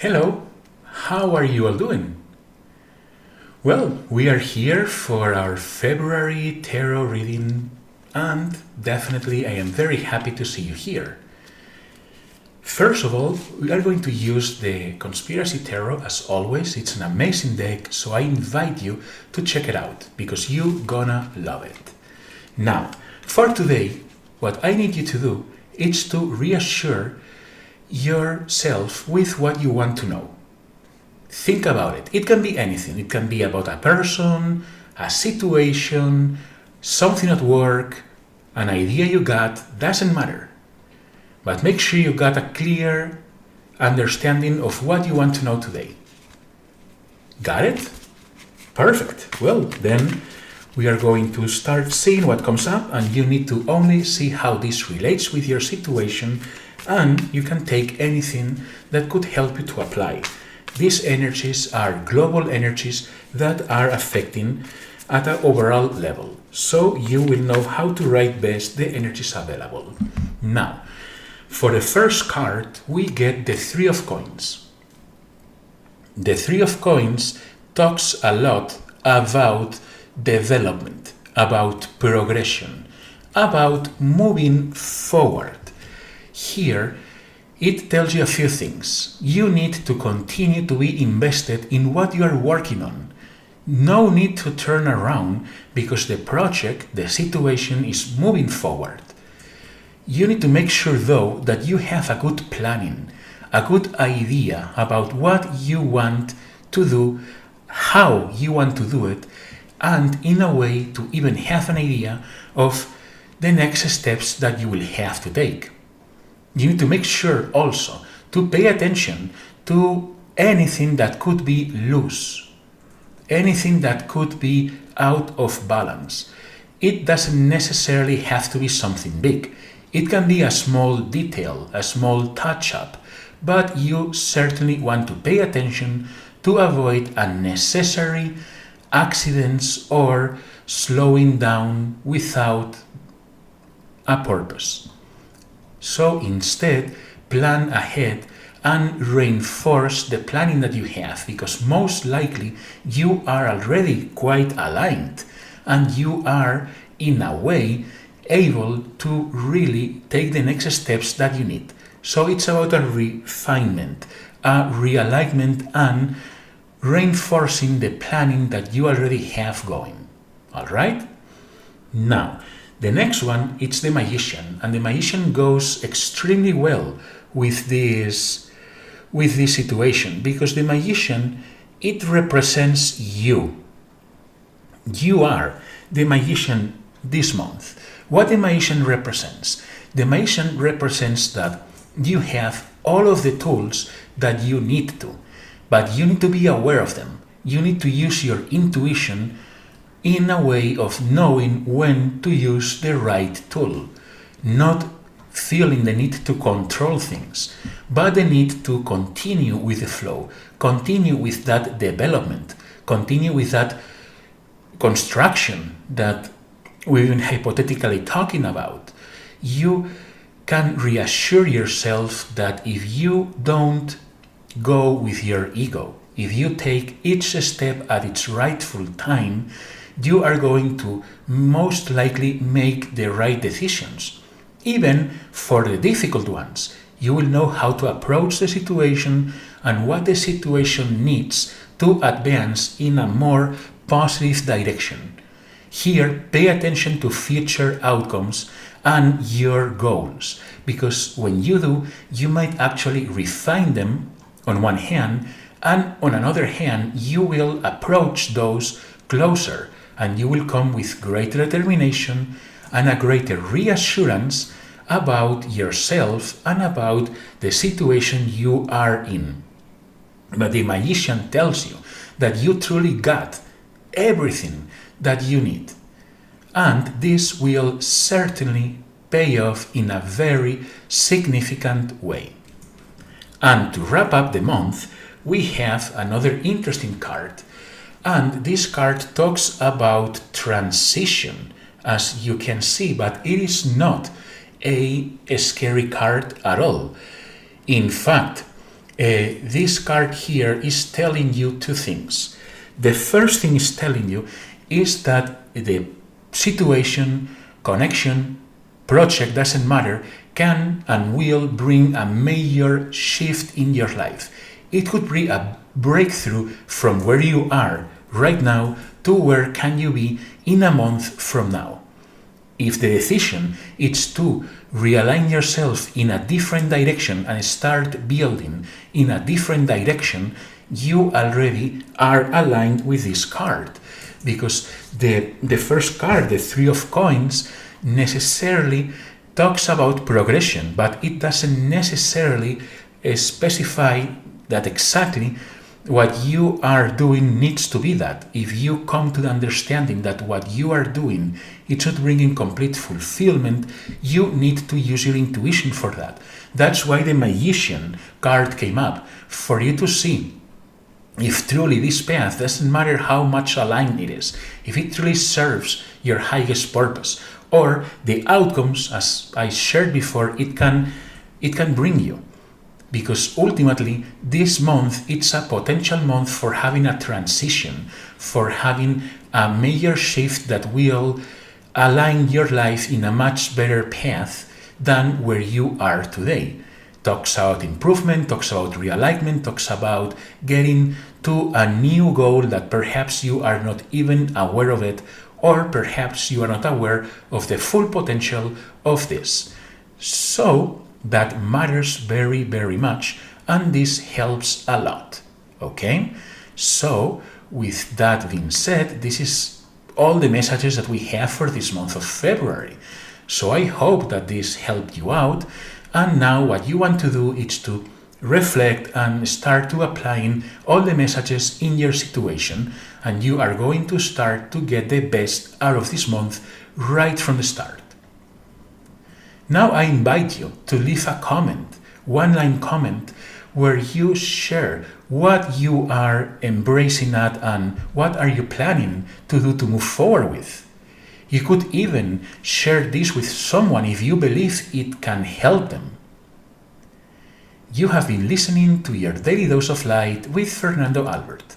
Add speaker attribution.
Speaker 1: Hello, how are you all doing? Well, we are here for our February tarot reading, and definitely I am very happy to see you here. First of all, we are going to use the Conspiracy Tarot as always. It's an amazing deck, so I invite you to check it out because you're gonna love it. Now, for today, what I need you to do is to reassure yourself with what you want to know. Think about it. It can be anything. It can be about a person, a situation, something at work, an idea you got, doesn't matter. But make sure you got a clear understanding of what you want to know today. Got it? Perfect. Well, then we are going to start seeing what comes up, and you need to only see how this relates with your situation, and you can take anything that could help you to apply. These energies are global energies that are affecting at an overall level, so you will know how to write best the energies available. Now, for the first card, we get the Three of Coins. The Three of Coins talks a lot about development, about progression, about moving forward. Here, it tells you a few things. You need to continue to be invested in what you are working on. No need to turn around because the project, the situation is moving forward. You need to make sure though that you have a good planning, a good idea about what you want to do, how you want to do it, and in a way to even have an idea of the next steps that you will have to take. You need to make sure also to pay attention to anything that could be loose, anything that could be out of balance. It doesn't necessarily have to be something big. It can be a small detail, a small touch-up, but you certainly want to pay attention to avoid unnecessary accidents or slowing down without a purpose. So instead, plan ahead and reinforce the planning that you have, because most likely you are already quite aligned and you are, in a way, able to really take the next steps that you need. So it's about a refinement, a realignment, and reinforcing the planning that you already have going. All right? Now, the next one, it's the Magician, and the Magician goes extremely well with this situation, because the Magician, it represents you. You are the Magician this month. What the Magician represents? The Magician represents that you have all of the tools that you need to, but you need to be aware of them. You need to use your intuition in a way of knowing when to use the right tool, not feeling the need to control things, but the need to continue with the flow, continue with that development, continue with that construction that we've been hypothetically talking about. You can reassure yourself that if you don't go with your ego, if you take each step at its rightful time, you are going to most likely make the right decisions. Even for the difficult ones, you will know how to approach the situation and what the situation needs to advance in a more positive direction. Here, pay attention to future outcomes and your goals, because when you do, you might actually refine them on one hand, and on another hand, you will approach those closer, and you will come with greater determination and a greater reassurance about yourself and about the situation you are in. But the Magician tells you that you truly got everything that you need, and this will certainly pay off in a very significant way. And to wrap up the month, we have another interesting card, and this card talks about transition, as you can see, but it is not a scary card at all. In fact, This card here is telling you two things. The first thing it's telling you is that the situation, connection, project, doesn't matter, can and will bring a major shift in your life. It could bring a breakthrough from where you are right now to where can you be in a month from now. If the decision is to realign yourself in a different direction and start building in a different direction, you already are aligned with this card. Because the first card, the Three of Coins, necessarily talks about progression, but it doesn't necessarily specify that exactly what you are doing needs to be that. If you come to the understanding that what you are doing it's not bringing complete fulfillment, you need to use your intuition for that. That's why the Magician card came up, for you to see if truly this path, doesn't matter how much aligned it is, if it truly serves your highest purpose, or the outcomes, as I shared before, it can bring you. Because ultimately, this month, it's a potential month for having a transition, for having a major shift that will align your life in a much better path than where you are today. Talks about improvement, talks about realignment, talks about getting to a new goal that perhaps you are not even aware of it, or perhaps you are not aware of the full potential of this. So that matters very, very much, and this helps a lot. Okay? So with that being said, this is all the messages that we have for this month of February. So I hope that this helped you out. And now what you want to do is to reflect and start to applying all the messages in your situation, and you are going to start to get the best out of this month right from the start. Now I invite you to leave a comment, one-line comment, where you share what you are embracing at and what are you planning to do to move forward with. You could even share this with someone if you believe it can help them. You have been listening to your Daily Dose of Light with Fernando Albert.